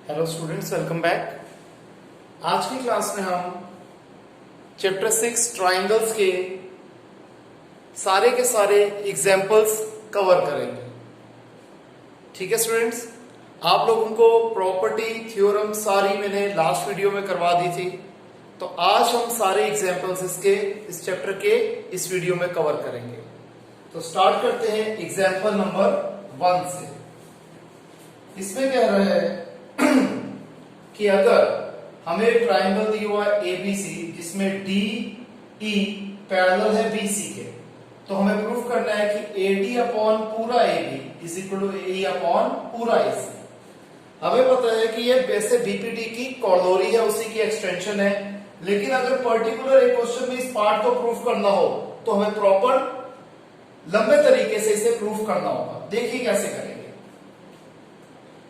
Hello students, welcome back. आज की class में हम चैप्टर 6 ट्राइंगल्स के सारे एग्जाम्पल्स कवर करेंगे। ठीक है स्टूडेंट्स, आप लोगों को प्रॉपर्टी थ्योरम सारी मैंने लास्ट वीडियो में करवा दी थी, तो आज हम सारे एग्जाम्पल्स इस चैप्टर के इस वीडियो में कवर करेंगे। तो स्टार्ट करते हैं एग्जाम्पल नंबर 1 से। इसमें कह रहे हैं कि अगर हमें ट्राइंगल दिया हुआ है एबीसी जिसमें डी ई पैरेलल है बीसी के, तो हमें प्रूफ करना है कि एडी अपॉन पूरा AB is equal to AE upon पूरा एसी। हमें पता है कि ये वैसे बीपीटी की कॉर्डोरी है, उसी की एक्सटेंशन है, लेकिन अगर पर्टिकुलर एक क्वेश्चन में इस पार्ट को प्रूफ करना हो तो हमें प्रॉपर लंबे तरीके से इसे प्रूफ करना होगा। देखिए कैसे करेंगे।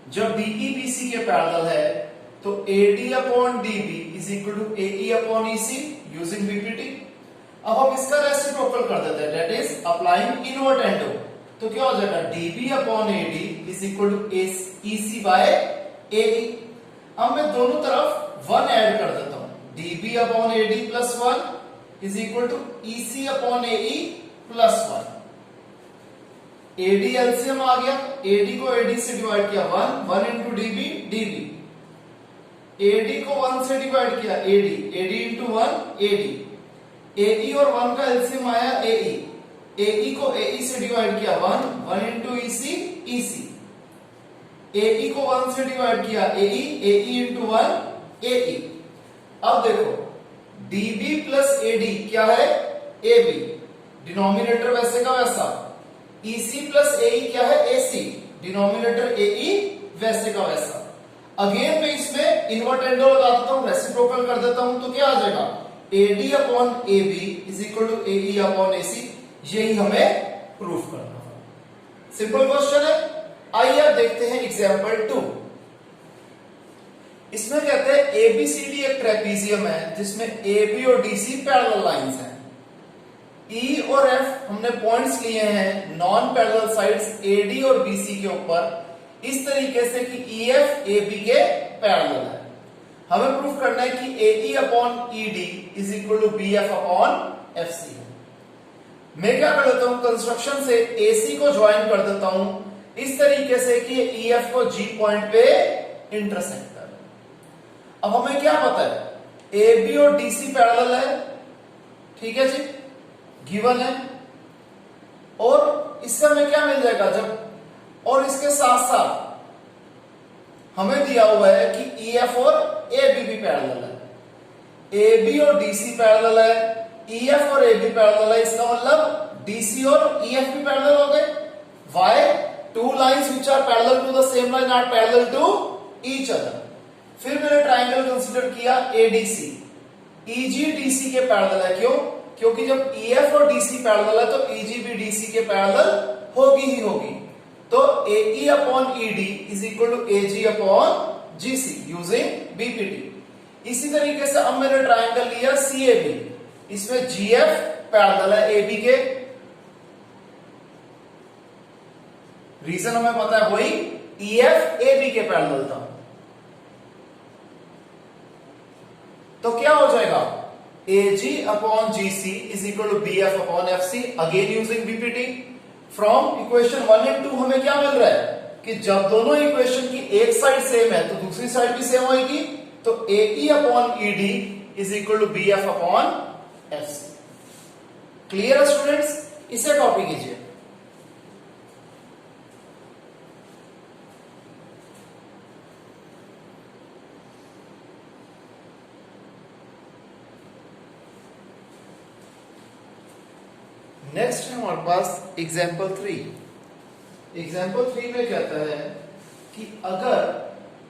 जब डीई बीसी के पैरेलल है तो AD upon DB is equal to AE upon EC using BPT. अब हम इसका रेसिप्रोकल कर देते हैं, that is applying invertendo. तो क्या हो जाएगा, DB upon AD is equal to EC by AE। अब मैं दोनों तरफ 1 ऐड कर देता हूं, DB upon AD plus 1 is equal to EC upon AE plus 1। AD LCM आ गया, AD को AD से डिवाइड किया 1 इंटू DB DB, AD को 1 से डिवाइड किया AD इंटू 1 AD, AE और 1 का एलसीएम आया AE को AE से डिवाइड किया 1 इंटू EC, AE को 1 से डिवाइड किया AE इंटू 1 AE। अब देखो DB प्लस AD क्या है, AB, डिनोमिनेटर वैसे का वैसा। EC प्लस AE क्या है, AC, डिनोमिनेटर AE वैसे का वैसा। अगेन मैं इसमें इनवर्ट एंडो लगा देता हूं, रेसिप्रोकल कर देता हूं, तो क्या आ जाएगा, AD upon AB is equal to AE upon AC। यही हमें प्रूफ करना है। सिंपल क्वेश्चन है। आइए अब देखते हैं एग्जांपल 2। इसमें कहते हैं ABCD एक ट्रेपीजियम है जिसमें AB और DC पैरेलल लाइंस हैं। E और F हमने पॉइंट्स लिए हैं नॉन पैरेलल साइड्स AD और BC के ऊपर इस तरीके से कि EF AB के पैरेलल है। हमें प्रूफ करना है कि AE upon ED is equal to BF upon FC है। मैं क्या कर देता हूं, कंस्ट्रक्शन से AC को ज्वाइन कर देता हूं इस तरीके से कि EF को G पॉइंट पे इंटरसेक्ट कर। अब हमें क्या पता है, AB और DC पैरेलल है, ठीक है जी, गिवन है, और इससे हमें क्या मिल जाएगा जब, और इसके साथ साथ हमें दिया हुआ है कि EF और AB भी पैरेलल है। AB और DC पैरेलल है, EF और AB पैरेलल है, इसका मतलब DC और EF भी पैरेलल हो गए। Why? Two lines which are parallel to the same line are parallel to each other। फिर मैंने ट्राइंगल कंसीडर किया ADC, EG DC के पैरेलल है। क्यों? क्योंकि जब EF और DC पैरेलल है तो EG भी DC के पैरेलल होगी ही होगी। तो AE upon ED is equal to AG upon GC using BPT. इसी तरीके से अब मैंने ट्राइंगल लिया CAB, इसमें GF पैरेलल है AB के। रीजन हमें पता है, वही EF AB के पैरेलल था। तो क्या हो जाएगा, AG upon GC is equal to BF upon FC, again using BPT. From equation 1 and 2 हमें क्या मिल रहा है कि जब दोनों इक्वेशन की एक साइड सेम है तो दूसरी साइड भी सेम होगी, तो AE upon ED is equal to BF upon FC। Clear है स्टूडेंट्स? इसे कॉपी कीजिए। नेक्स्ट है हमारे पास एग्जाम्पल 3। एग्जाम्पल 3 में कहता है कि अगर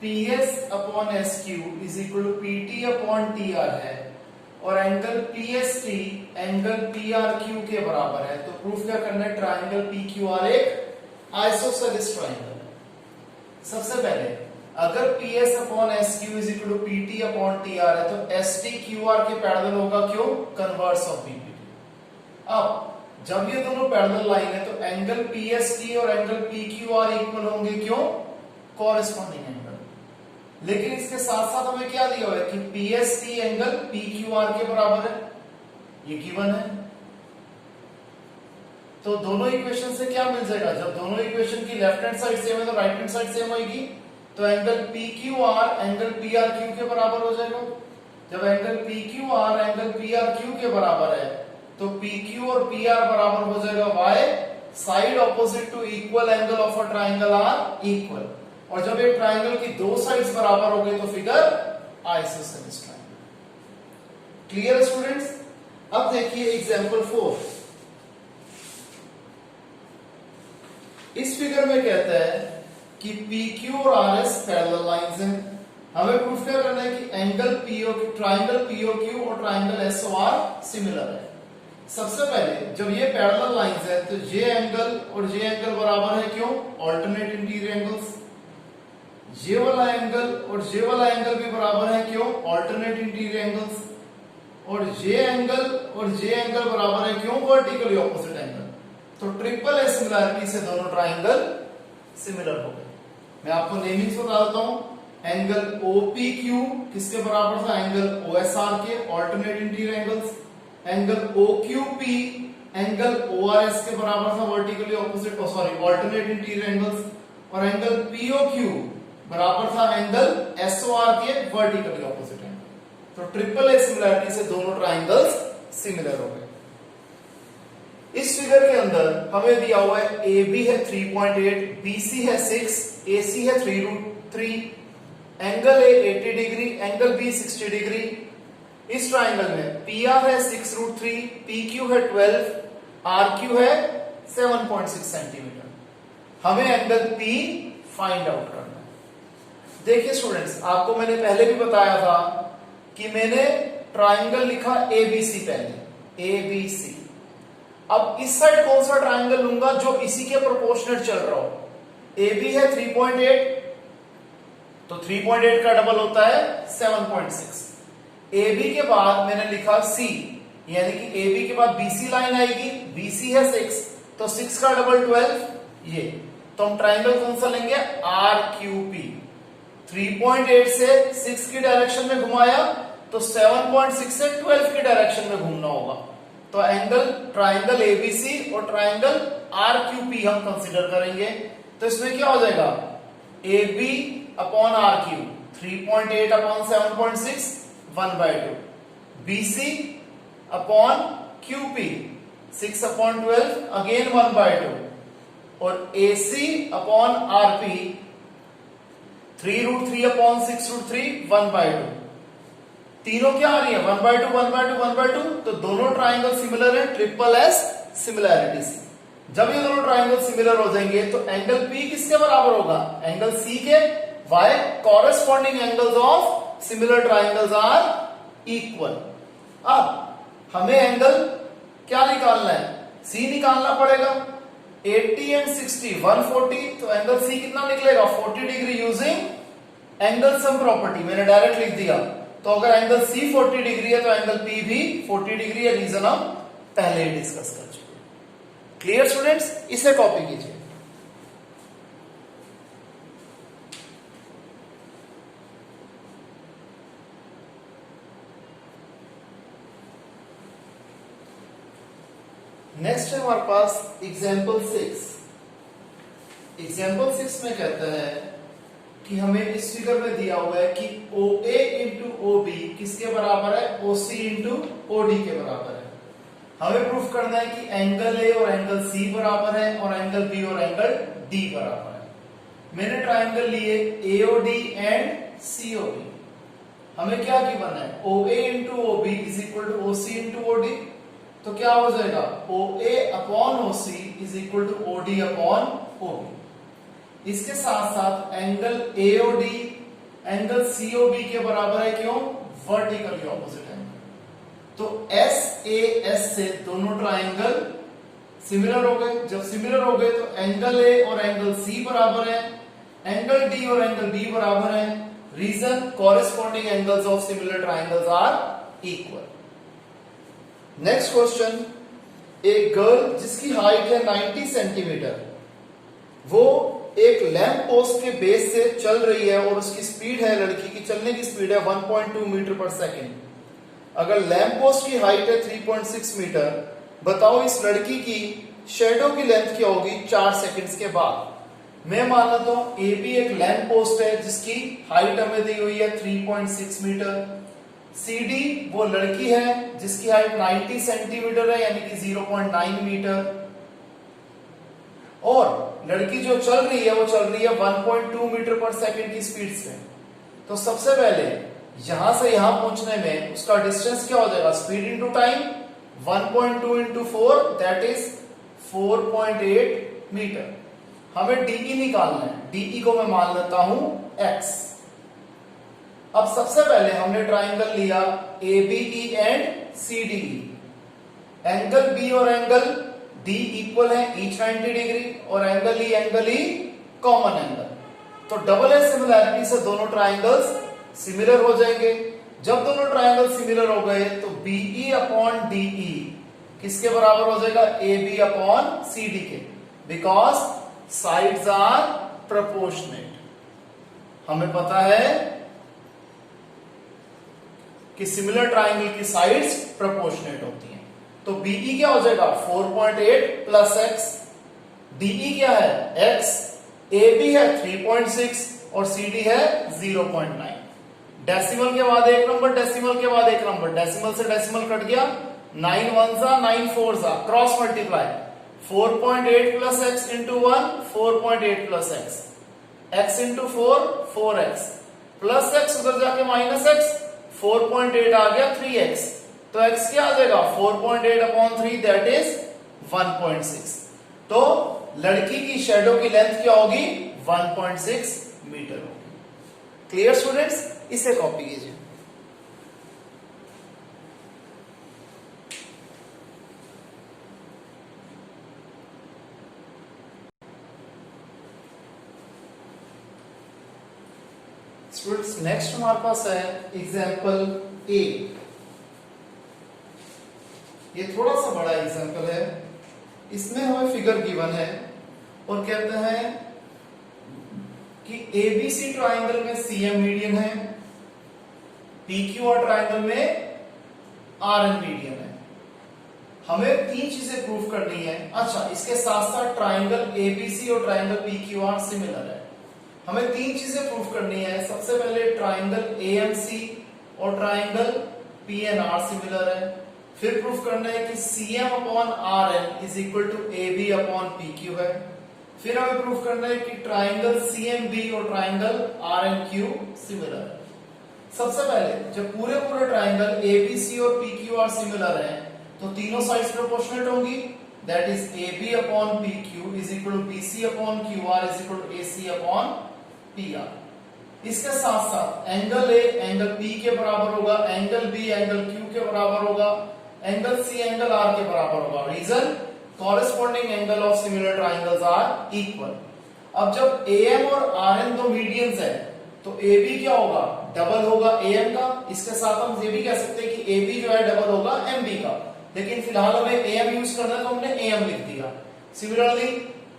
PS upon SQ is equal to PT upon TR है और एंगल PST एंगल PRQ के बराबर है, तो प्रूफ क्या करना है, ट्राइंगल PQR एक आइसोसेलेस ट्राइंगल है। सबसे पहले अगर PS upon SQ is equal to PT upon TR है तो ST QR के पैरेलल होगा। क्यों? Converse of BPT। अब जब ये दोनों पैरेलल लाइन है तो एंगल PST और एंगल PQR इक्वल होंगे। क्यों? Corresponding angle. लेकिन इसके साथ साथ हमें क्या दिया हुआ है कि PST एंगल PQR के बराबर है, ये गिवन है। तो दोनों इक्वेशन से क्या मिल जाएगा, जब दोनों इक्वेशन की लेफ्ट हैंड साइड सेम है तो राइट हैंड साइड सेम होगी, तो एंगल PQR एंगल PRQ के बराबर हो जाएगा। जब एंगल PQR एंगल PRQ के बराबर है तो PQ और PR बराबर हो जाएगा y, side opposite to equal angle of a triangle are equal. और जब एक ट्राइंगल की दो साइड्स बराबर हो गई तो figure isosceles triangle. Clear students? अब देखिए एग्जांपल 4। इस फिगर में कहता है कि PQ और RS पैरेलल लाइंस हैं। हमें प्रूफ क्या करना है कि एंगल ट्राइंगल POQ और ट्राइंगल SOR सिमिलर है। सबसे पहले जब ये पैरेलल लाइंस है तो ये एंगल और ये एंगल बराबर है, क्यों? Alternate interior angles. ये वाला एंगल और ये वाला एंगल भी बराबर है, क्यों? Alternate interior angles. और ये एंगल और ये एंगल बराबर है, क्यों? Vertically opposite angle. तो ट्रिपल ए सिमिलरिटी से दोनों ट्राइंगल सिमिलर हो गए। मैं आपको नेमिंग्स बता देता हूं। एंगल OPQ किसके बराबर था? एंगल OSR के, alternate interior angles. Angle OQP angle ORS के बराबर था, vertically opposite alternate interior angles. और एंगल POQ बराबर था एंगल SOR के, वर्टिकली ऑपोजिट एंगल। तो ट्रिपल ए सिमिलरिटी से दोनों ट्राइंगल्स सिमिलर हो गए। इस फिगर के अंदर हमें दिया हुआ है AB है 3.8, BC है 6, AC है 3√3, एंगल है 80 डिग्री, एंगल B 60 डिग्री। इस ट्राइंगल में PR है 6√3, PQ है 12, RQ है 7.6 सेंटीमीटर। हमें एंगल P फाइंड आउट करना है। देखिए स्टूडेंट्स, आपको मैंने पहले भी बताया था कि मैंने ट्राइंगल लिखा ABC पहले, ABC। अब इस साइड कौन सा ट्राइंगल लूंगा जो इसी के प्रोपोर्शनल चल रहा हो? AB है 3.8, तो 3.8 का डबल होता है 7.6। AB के बाद मैंने लिखा C, यानी कि AB के बाद BC लाइन आएगी, BC है 6, तो 6 का डबल 12, ये। तो हम ट्राइंगल कौन सा लेंगे? RQP। 3.8 से 6 की डायरेक्शन में घुमाया तो 7.6 से 12 की डायरेक्शन में घूमना होगा। तो एंगल ट्राइंगल ABC और ट्राइंगल RQP हम कंसीडर करेंगे। तो इसमें क्या हो जाएगा? AB upon RQ 3.8 upon 7.6 1/2, BC upon QP 6 upon 12 again 1/2, और AC अपॉन RP 3√3 अपॉन 6√3 1/2। तीनों क्या आ रही है? 1/2 1/2 1/2। तो दोनों ट्राइंगल सिमिलर है, ट्रिपल S सिमिलरिटी से। जब ये दोनों ट्राइंगल सिमिलर हो जाएंगे तो एंगल P किसके बराबर होगा? एंगल C के। Why? Corresponding angles of similar triangles are equal. अब हमें एंगल क्या निकालना है? C निकालना पड़ेगा। 80 एंड 60 140, तो एंगल C कितना निकलेगा? 40 degree using angle sum property. मैंने डायरेक्ट लिख दिया। तो अगर एंगल C 40 डिग्री है तो एंगल P भी 40 डिग्री है। रीजन हम पहले ही डिस्कस कर चुके। Clear students? इसे कॉपी कीजिए। नेक्स्ट है हमारे पास एग्जाम्पल 6। एग्जाम्पल 6 में कहता है कि हमें इस फिगर में दिया हुआ है कि OA इंटू OB किसके बराबर है? OC इंटू OD के बराबर है। हमें प्रूफ करना है कि एंगल A और एंगल C बराबर है और एंगल B और एंगल D बराबर है। मैंने ट्राइंगल लिए AOD एंड COD। हमें क्या गिवन है? OA into OB is equal to OC into OD। तो क्या हो जाएगा? OA upon OC is equal to OD upon OB। इसके साथ साथ एंगल AOD एंगल COB के बराबर है, क्यों? Vertically opposite angle. तो SAS से दोनों ट्राइंगल सिमिलर हो गए। जब सिमिलर हो गए तो एंगल A और एंगल C बराबर है, एंगल D और एंगल B बराबर है। Reason corresponding angles of similar triangles are equal. Next question, एक गर्ल जिसकी हाइट है 90 सेंटीमीटर, वो एक लैंप पोस्ट के बेस से चल रही है और उसकी स्पीड है, लड़की की चलने की स्पीड है 1.2 मीटर पर सेकेंड। अगर लैंप पोस्ट की हाइट है 3.6 मीटर, बताओ इस लड़की की शेडो की लेंथ क्या होगी 4 सेकंड्स के बाद। मैं मान लेता हूं ए बी एक लैंप पोस्ट है जिसकी हाइट हमें दी हुई है 3.6 मीटर। सी डी वो लड़की है जिसकी हाइट 90 सेंटीमीटर है यानी कि 0.9 मीटर। और लड़की जो चल रही है वो चल रही है 1.2 मीटर पर सेकंड की स्पीड से। तो सबसे पहले यहां से यहां पहुंचने में उसका डिस्टेंस क्या हो जाएगा, speed into time 1.2 into 4 that is 4.8 metre. हमें डीई निकालना है, डीई को मैं मान लेता हूं x। अब सबसे पहले हमने ट्राइंगल लिया ABE and CDE। Angle B और एंगल D इक्वल है, ईच 90 डिग्री, और एंगल E कॉमन एंगल। तो डबल एज सिमिलैरिटी से दोनों ट्राइंगल्स सिमिलर हो जाएंगे। जब दोनों ट्राइंगल सिमिलर हो गए तो BE अपॉन DE किसके बराबर हो जाएगा, AB अपॉन CD के, बिकॉज साइड्स आर प्रोपोर्शनेट। हमें पता है कि सिमिलर ट्राइंगल की साइड्स प्रोपोर्शनेट होती हैं। तो BE क्या हो जाएगा 4.8 प्लस x, DE क्या है x, AB है 3.6 और CD है 0.9। डेसिमल के बाद एक नंबर, डेसिमल के बाद एक नंबर, डेसिमल से डेसिमल कट गया, 9 1 9 4 cross multiply, 4.8 plus x into 1 4.8 plus x into 4 4x plus x उधर जाके माइनस x, 4.8 आ गया 3x। तो x क्या आ जाएगा 4.8 अपॉन 3 दैट इज 1.6। तो लड़की की शेडो की लेंथ क्या होगी 1.6 मीटर होगी। क्लियर स्टूडेंट्स, इसे कॉपी कीजिए। स्टूडेंट्स नेक्स्ट हमारे पास है एग्जाम्पल ए। ये थोड़ा सा बड़ा एग्जाम्पल है। इसमें हमें फिगर गिवन है और कहते हैं कि एबीसी ट्राइंगल में सीएम मीडियन है, पीक्यूआर ट्राइंगल में आरएन मीडियन है। हमें तीन चीजें प्रूव करनी है। अच्छा, इसके साथ साथ ट्राइंगल एबीसी और ट्राइंगल पीक्यूआर सिमिलर है। हमें तीन चीजें प्रूव करनी है। सबसे पहले ट्राइंगल एएमसी और ट्राइंगल पीएनआर सिमिलर है। फिर प्रूफ करना है कि CM upon RN is equal to AB upon PQ है। फिर हमें प्रूफ करना है कि ट्राइंगल सीएमबी और ट्राइंगल आरएनक्यू सिमिलर है। सबसे पहले जब पूरे ट्राइंगल एबीसी और पीक्यूआर सिमिलर हैं तो तीनों साइड्स प्रोपोर्शनेट होंगी, that is AB upon PQ is equal to BC upon QR is equal to AC upon PR। इसके साथ साथ एंगल A एंगल P के बराबर होगा, एंगल B एंगल Q के बराबर होगा, एंगल C एंगल R के बराबर होगा। Reason, corresponding angle of similar triangles are equal. अब जब AM और RN दो मीडियंस है तो AB क्या होगा, डबल होगा AM का। इसके साथ हम ये भी कह सकते हैं कि AB जो है डबल होगा MB का, लेकिन फिलहाल हमें AM यूज करना है तो हमने AM लिख दिया। सिमिलरली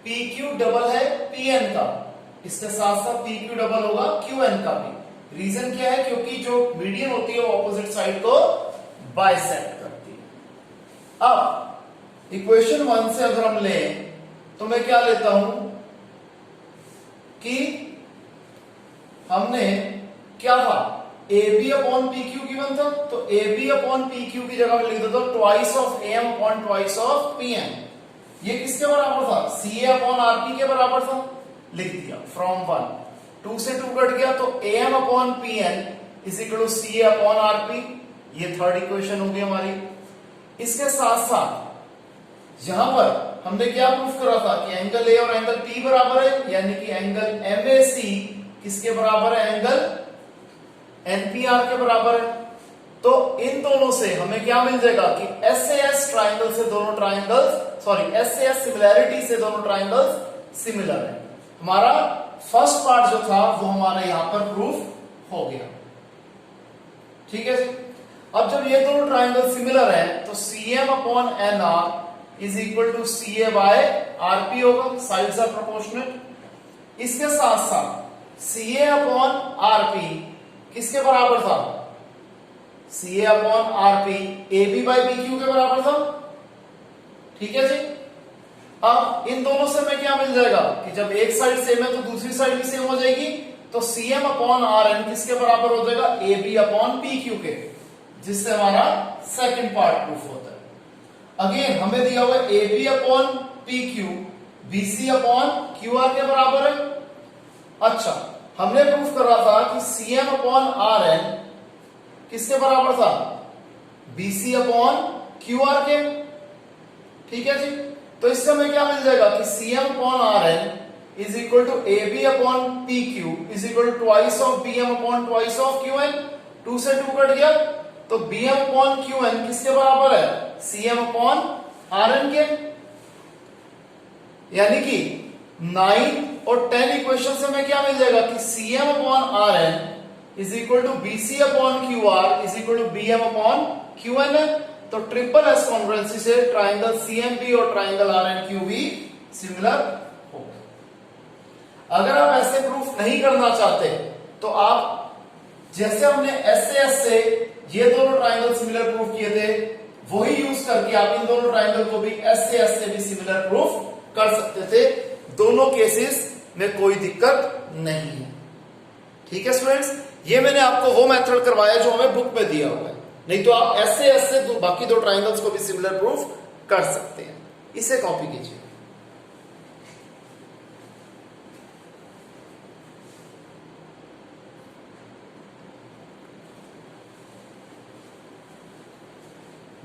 PQ डबल है PN का, इसके साथ साथ PQ डबल होगा QN का भी। रीजन क्या है, क्योंकि जो मीडियन होती है वो ऑपोजिट साइड को बाइसेक्ट करती है। अब इक्वेशन 1 से अगर हम लें तो मैं क्या लेता हूं कि हमने क्या था, AB अपॉन PQ गिवन था, तो AB अपॉन PQ की जगह में लिख देता हूं twice of AM upon twice of PN। ये किसके बराबर था, CA अपॉन RP के बराबर था, लिख दिया फ्रॉम 1। 2 से 2 कट गया तो AM upon PN is equal to CA upon RP। ये थर्ड इक्वेशन होगी हमारी। इसके साथ साथ यहां पर हमने क्या प्रूफ करा था कि एंगल A और एंगल P बराबर है, यानी कि एंगल MAC किसके बराबर है, एंगल NPR के बराबर है। तो इन दोनों से हमें क्या मिल जाएगा कि SAS ट्राइंगल से दोनों ट्राइंगल्स, सॉरी SAS सिमिलैरिटी से दोनों ट्राइंगल्स सिमिलर है। हमारा फर्स्ट पार्ट जो था वो हमारा यहां पर प्रूफ हो गया। ठीक है जी। अब जब ये दोनों ट्राइंगल सिमिलर हैं तो CM upon NR is equal to CA by RP होगा, साइड्स आर प्रोपोर्शनेट। इसके साथ साथ CA अपॉन RP किसके बराबर था? CA upon RP AB by BQ के बराबर था। ठीक है जी। अब इन दोनों से हमें क्या मिल जाएगा कि जब एक साइड सेम है तो दूसरी साइड भी सेम हो जाएगी, तो CM अपॉन RN किसके बराबर हो जाएगा? AB अपॉन PQ के, जिससे हमारा सेकंड पार्ट प्रूफ होता है। अगेन हमें दिया हुआ है AB upon PQ BC upon QR के बराबर है। अच्छा, हमने प्रूफ कर रहा था कि CM अपॉन RN किसके बराबर था? BC अपॉन QR के। ठीक है जी। तो इससे हमें क्या मिल जाएगा कि CM upon RN is equal to AB upon PQ is equal to twice of BM upon twice of QN। 2 से 2 कट गया, तो BM अपॉन QN किसके बराबर है? CM अपॉन RN के। यानी कि 9 और 10 इक्वेशन से हमें क्या मिल जाएगा कि CM upon RN is equal to BC upon QR is equal to BM upon QN है। तो ट्रिपल एस कॉन्ग्रुएंसी से ट्राइंगल CMB और ट्राइंगल RNQB सिमिलर होगा। अगर आप ऐसे प्रूफ नहीं करना चाहते तो आप जैसे हमने SAS से ये दोनों ट्राइंगल सिमिलर प्रूफ किए थे, वही यूज करके आप इन दोनों ट्राइंगल को भी SAS से भी सिमिलर प्रूफ कर सकते थे। दोनों केसेस में कोई दिक्कत नहीं है। ठीक है स्टूडेंट्स, ये मैंने आपको वो मेथड करवाया जो हमें बुक में दिया हुआ है, नहीं तो आप SAS से बाकी दो ट्राइंगल्स को भी सिमिलर प्रूफ कर सकते हैं। इसे कॉपी कीजिए।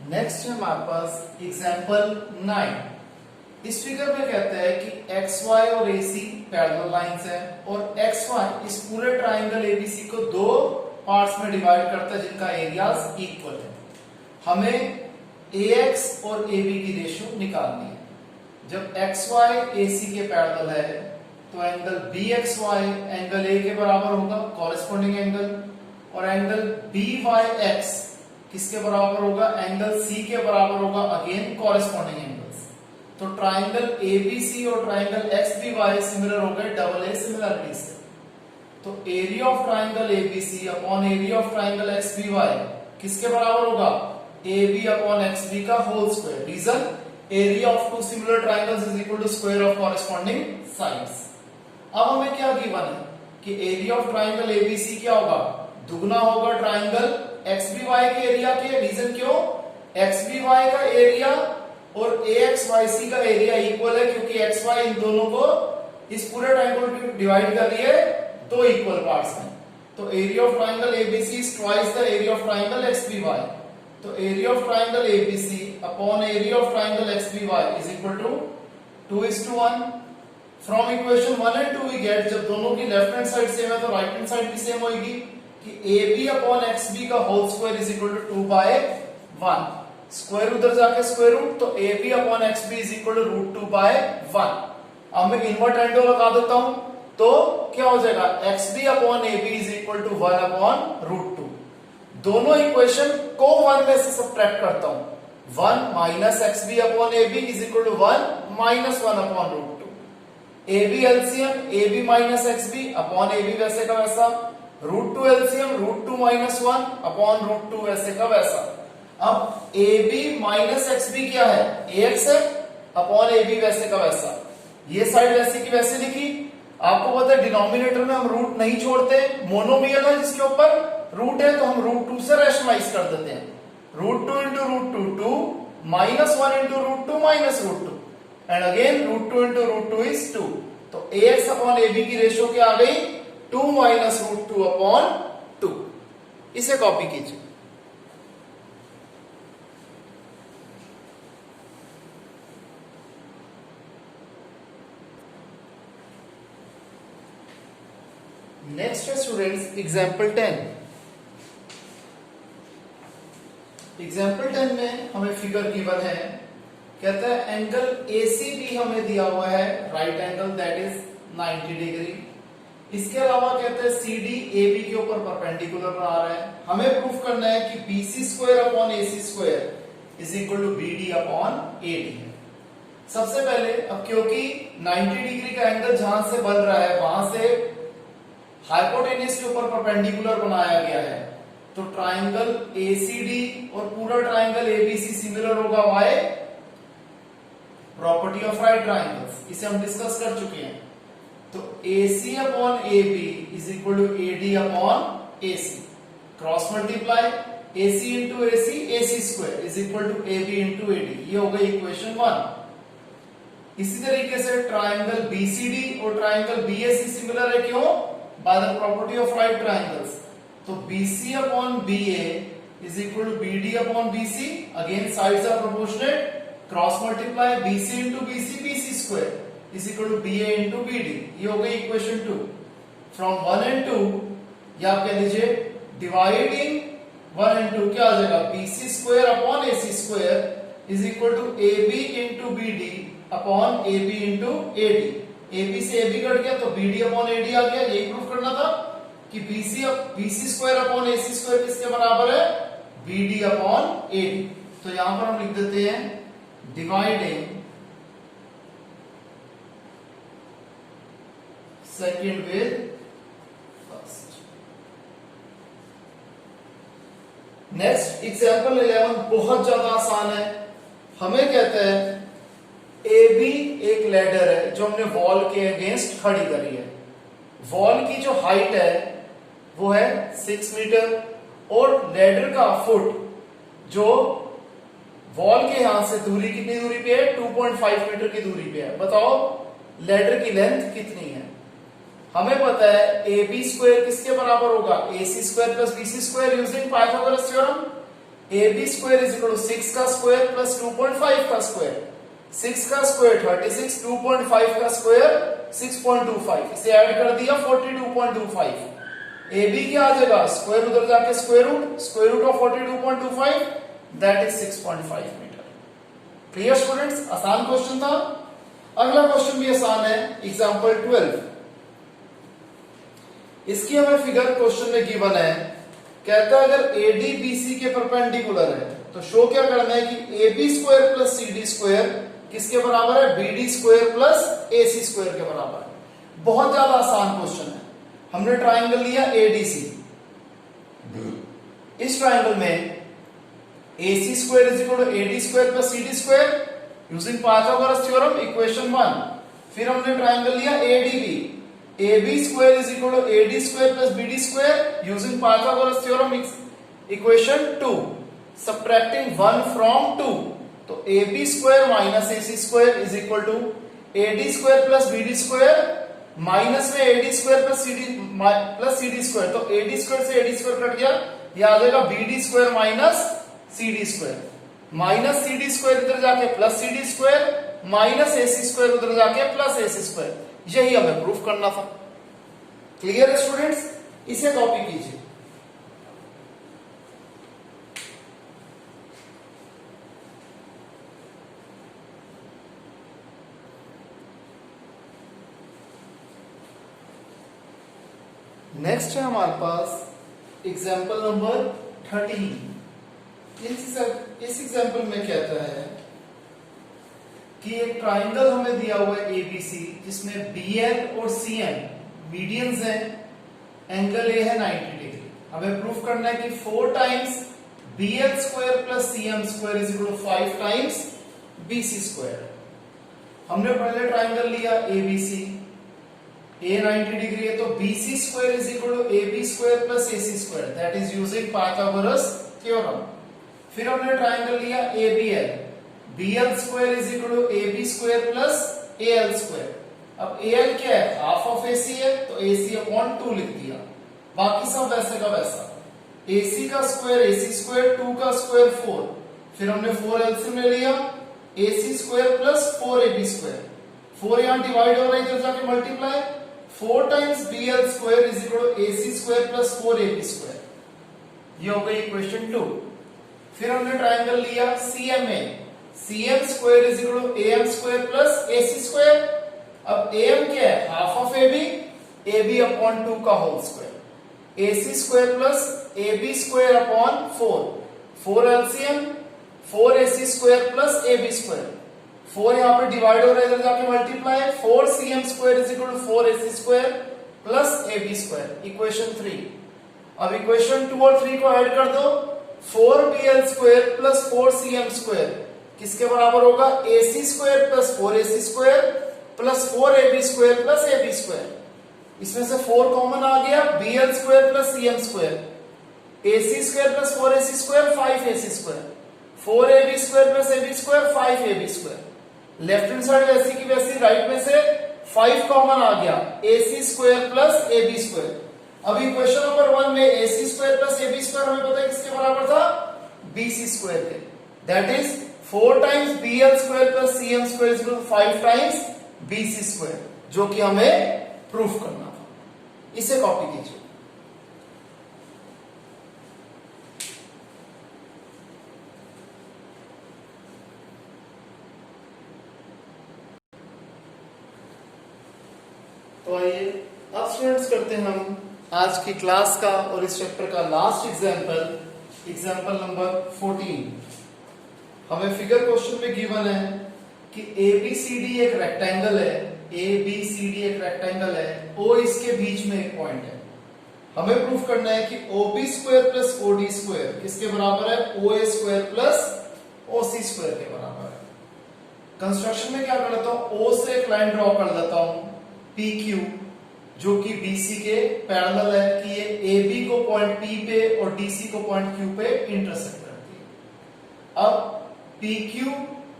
नेक्स्ट है हमारे पास एग्जांपल 9। इस फिगर में कहता है कि XY और AC पैरेलल लाइंस हैं और XY इस पूरे ट्राइंगल ABC को दो पार्ट्स में डिवाइड करता है जिनका एरियाज इक्वल है। हमें AX और AB की रेशियो निकालनी है। जब XY AC के पैरेलल है तो एंगल BXY एंगल A के बराबर होगा, कॉरेस्पॉन्डिंग एंगल, और एंगल BYX किसके बराबर होगा? एंगल C के बराबर होगा, अगेन कॉरेस्पॉन्डिंग एंगल्स। तो ट्राइंगल ABC और ट्राइंगल XBY सिमिलर हो गए डबल A सिमिलरिटी से। तो area of triangle ABC upon area of triangle XBY किसके बराबर होगा? AB अपॉन XB का whole square. Reason, area of two similar triangles is equal to square of corresponding sides. अब हमें क्या गिवन है कि एरिया ऑफ ट्राइंगल ABC क्या होगा? दुगना होगा ट्राइंगल XBY के एरिया के। रीजन क्यों? XBY का एरिया और AXYC का एरिया इक्वल है, क्योंकि XY इन दोनों को इस पूरे ट्राइंगल को डिवाइड कर रही है दो इक्वल पार्ट्स में। तो area of triangle ABC is twice the area of triangle XBY। तो area of triangle ABC upon area of triangle XBY is equal to 2:1। From equation 1 and 2 we get, जब दोनों की लेफ्ट हैंड साइड सेम है तो right hand side भी same होगी, कि AB upon XB का whole square is equal to 2/1। Square उधर जाके स्क्वायर रूट, तो AB upon XB is equal to √2/1। अब मैं इन्वर्टेंडो लगा देता हूं तो क्या हो जाएगा? XB upon AB is equal to 1 upon √2। दोनों इक्वेशन को 1 में से सब्ट्रैक्ट करता हूं। 1 minus XB upon AB is equal to 1 minus 1 upon √2। AB LCM AB minus XB upon AB वैसे का वैसा, √2 एलसीएम √2 माइनस 1 अपॉन √2 वैसे का वैसा। अब AB माइनस XB क्या है? AX है, अपॉन AB वैसे का वैसा। ये साइड वैसे की वैसे लिखी। आपको पता है डिनोमिनेटर में हम रूट नहीं छोड़ते, मोनोमियल है जिसके ऊपर रूट है तो हम √2 से रैशनलाइज कर देते हैं। √2 into √2 2, minus 1 into √2 minus √2, and again √2 into √2 is 2। तो AX अपॉन AB की रेशियो क्या आ गई? 2 माइनस √2 अपॉन 2। इसे कॉपी कीजिए। नेक्स्ट है स्टूडेंट्स एग्जाम्पल 10। एग्जाम्पल 10 में हमें फिगर गिवन है, कहता है एंगल ACB हमें दिया हुआ है right angle that is 90 degree. इसके अलावा कहते हैं CD AB के ऊपर परपेंडिकुलर आ रहा है। हमें प्रूफ करना है कि BC square upon AC square is equal to BD upon AD। सबसे पहले अब क्योंकि 90 डिग्री का एंगल जहां से बन रहा है वहां से हाइपोटेन्यूज के ऊपर परपेंडिकुलर बनाया गया है, तो ट्राइंगल एसीडी और पूरा ट्राइंगल एबीसी सिमिलर होगा by property of right triangles, इसे हम डिस्कस कर चुके हैं। तो AC upon AB is equal to AD upon AC, cross multiply AC into AC, AC square is equal to AB into AD, ये हो गई इक्वेशन 1। इसी तरीके से ट्राइंगल BCD और ट्राइंगल BAC सिमिलर है, क्यों? By the property of right triangles. तो BC upon BA is equal to BD upon BC, again sides are proportionate, cross multiply BC into BC, BC square is equal to BA into BD, ये हो गई equation 2। From 1 and 2 या आप कह लीजिए dividing 1 and 2 क्या आ जाएगा, BC square upon AC square is equal to AB into BD upon AB into AD। AB से AB कट गया तो BD अपॉन AD आ गया। यही प्रूफ करना था कि BC square upon AC square किसके बराबर है, BD अपॉन AD। तो यहां पर हम लिख देते हैं dividing second with first. Next example 11 बहुत ज्यादा आसान है। हमें कहता है AB एक लैडर है जो हमने वॉल के अगेंस्ट खड़ी करी है। वॉल की जो हाइट है वो है 6 मीटर और लैडर का फुट जो वॉल के यहां से दूरी कितनी दूरी पे है, 2.5 मीटर की दूरी पे है। बताओ लैडर की लेंथ कितनी है। हमें पता है AB स्क्वायर किसके बराबर होगा, AC square plus BC square using Pythagoras theorem. AB square is equal to 6 का स्क्वायर प्लस 2.5 का स्क्वायर, 6 का स्क्वायर 36, 2.5 का स्क्वायर 6.25, इसे ऐड कर दिया 42.25। AB क्या आ जाएगा, स्क्वायर उधर जाके square root of 42.25 that is 6.5 metre. Clear students, आसान क्वेश्चन था। अगला क्वेश्चन भी आसान है, एग्जांपल 12। इसकी हमें फिगर क्वेश्चन में गिवन है। कहता है अगर AD BC के परपेंडिकुलर है तो शो क्या करना है कि AB square plus CD square किसके बराबर है, BD square plus AC square के बराबर है। बहुत ज्यादा आसान क्वेश्चन है। हमने ट्राइंगल लिया ADC, इस ट्राइंगल में AC square is equal to AD square plus CD square using Pythagoras theorem, equation 1। फिर हमने ट्राइंगल लिया ADB, AB square is equal to AD square plus BD square using Pythagoras theorem, equation 2। Subtracting 1 from 2, तो AB square minus AC square is equal to AD square plus BD square minus में AD square plus CD square, तो AD square से AD square cut गया, ये आ जाएगा BD square minus CD square, minus CD square इधर जाके plus CD square minus AC square उधर जाके प्लस AC स्क्वायर। यही हमें प्रूफ करना था। क्लियर है स्टूडेंट्स, इसे कॉपी कीजिए। नेक्स्ट है हमारे पास एग्जाम्पल नंबर 13। इस एग्जाम्पल में कहता है कि एक ट्राइंगल हमें दिया हुआ है ABC जिसमें BL और CM मीडियंस हैं, एंगल A है 90 डिग्री। हमें प्रूफ करना है कि 4 times BL square plus CM square is equal to 5 times BC square. हमने पहले ट्राइंगल लिया ABC, A 90 डिग्री है तो BC square is equal to AB square plus AC square, that is using Pythagoras theorem. फिर हमने triangle लिया ABL, BL square is equal to AB square plus AL square. अब AL क्या है, half of AC है तो AC upon 2 लिख दिया, बाकी सब वैसे का वैसा। AC का स्क्वायर AC स्क्वायर, 2 का स्क्वायर 4, फिर हमने 4 एलसीएम ले लिया, AC square plus 4AB square, 4 यहां डिवाइड हो रहा है इधर जाके multiply, 4 times BL square is equal to AC square plus 4AB square, ये हो गई इक्वेशन 2। फिर हमने ट्राइंगल लिया CMA, CM square is equal to AM square plus AC square. अब AM क्या है, half of AB, AB upon 2 का whole square, AC square plus AB square upon 4, 4 LCM, 4AC square plus AB square, 4 यहाँ पे divide हो रहा है, इधर जाके multiply, 4cm² is equal to 4ac² plus ab², equation 3। अब इक्वेशन 2 और 3 को ऐड कर दो, 4bl² प्लस 4cm² किसके बराबर होगा, ac² plus 4ac² plus 4ab² plus ab²। इसमें से 4 कॉमन आ गया, bl² plus cm², ac² plus 4ac² 5ac², 4ab² plus ab² 5ab²। Left hand side वैसी की वैसी, राइट में से 5 कॉमन आ गया, ac² प्लस ab²। अब इक्वेशन नंबर 1 में ac² प्लस ab² हमें पता है किसके बराबर था, bc² के। That is 4 times bl² plus cm² is equal to 5 times bc², जो कि हमें प्रूफ करना था। इसे कॉपी कीजिए। तो आइए अब स्टूडेंट्स करते हैं हम आज की क्लास का और इस चैप्टर का लास्ट एग्जाम्पल, एग्जाम्पल नंबर 14। हमें फिगर क्वेश्चन में गिवन है कि ABCD एक रेक्टेंगल है, ABCD एक रेक्टेंगल है, O इसके बीच में एक पॉइंट है। हमें प्रूफ करना है कि OB² प्लस OD² किसके बराबर है, OA² प्लस OC² के बराबर है। कंस्ट्रक्शन में क्या कर लेता हूं, O से एक लाइन ड्रॉ कर लेता हूं PQ, जो कि BC के पैरेलल है, कि ये AB को पॉइंट P पे और DC को पॉइंट Q पे इंटरसेक्ट करती है। अब PQ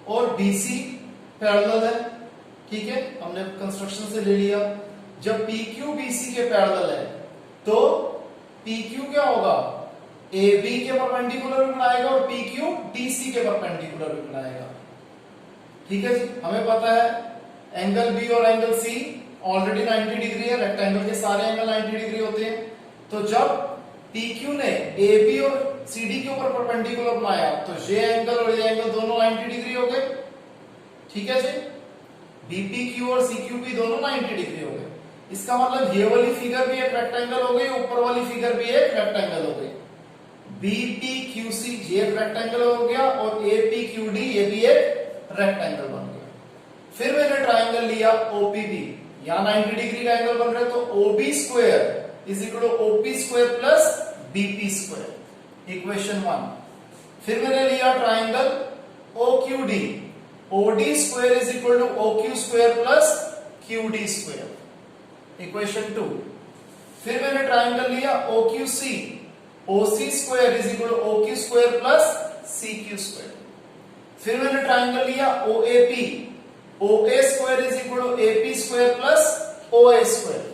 और BC पैरेलल है, ठीक है, हमने कंस्ट्रक्शन से ले लिया। जब PQ BC के पैरेलल है तो PQ क्या होगा, AB के परपेंडिकुलर भी बनाएगा और PQ DC के परपेंडिकुलर भी बनाएगा। ठीक है जी, हमें पता है एंगल B और एंगल C ऑलरेडी 90 डिग्री है, रेक्टेंगल के सारे एंगल 90 डिग्री होते हैं। तो जब PQ ने AB और CD के ऊपर परपेंडिकुलर बनाया तो ये एंगल और ये एंगल दोनों 90 डिग्री हो गए। ठीक है जी, BPQ और CQB दोनों 90 डिग्री हो गए। इसका मतलब ये वाली फिगर भी एक रेक्टेंगल हो गई, ऊपर वाली फिगर भी एक रेक्टेंगल हो गई। BPQC ये एक रेक्टेंगल हो गया और APQD ये भी एक रेक्टेंगल बन गया। फिर मैंने ट्राइंगल लिया OPB, यहां 90 डिग्री का एंगल बन रहा है, तो OB² is equal to OP² plus BP², equation 1। फिर मैंने लिया triangle OQD, OD² is equal to OQ² plus QD², equation 2। फिर मैंने ट्राइंगल लिया OQC, OC² is equal to OQ² plus CQ²। फिर मैंने ट्राइंगल लिया OAP, OA² is equal to AP² plus OA²।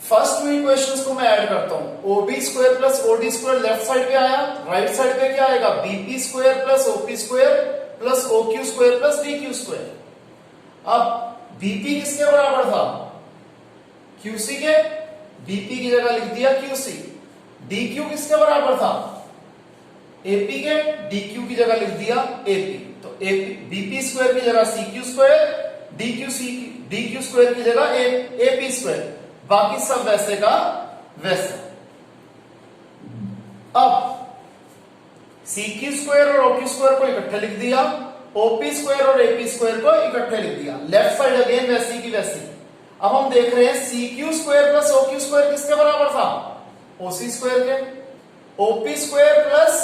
First 2 equations को मैं ऐड करता हूं, OB² plus OD² left side पे आया, राइट साइड पे क्या आएगा, BP² plus OP² plus OQ² plus DQ²। अब BP किसके बराबर था, QC के, BP की जगह लिख दिया QC। DQ किसके बराबर था, AP के, DQ की जगह लिख दिया AP। तो BP² की जगह CQ², DQ² की जगह AP², बाकी सब वैसे का वैसा। अब CQ² और OQ² को इकट्ठे लिख दिया, OP² और AP² को इकट्ठे लिख दिया, लेफ्ट साइड अगेन वैसी की वैसी। अब हम देख रहे हैं CQ² प्लस OQ² किसके बराबर था, OC² के। OP² प्लस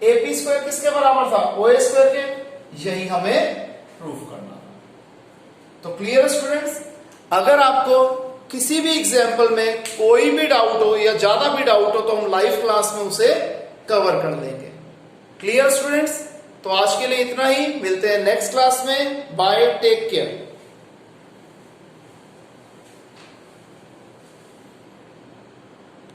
AP² किसके बराबर था, OA² के। यही हमें प्रूफ करना था। तो क्लियर स्टूडेंट्स, अगर आपको किसी भी एग्जाम्पल में कोई भी डाउट हो या ज्यादा भी डाउट हो तो हम लाइव क्लास में उसे कवर कर लेंगे। क्लियर स्टूडेंट्स, तो आज के लिए इतना ही, मिलते हैं नेक्स्ट क्लास में। Bye, take care.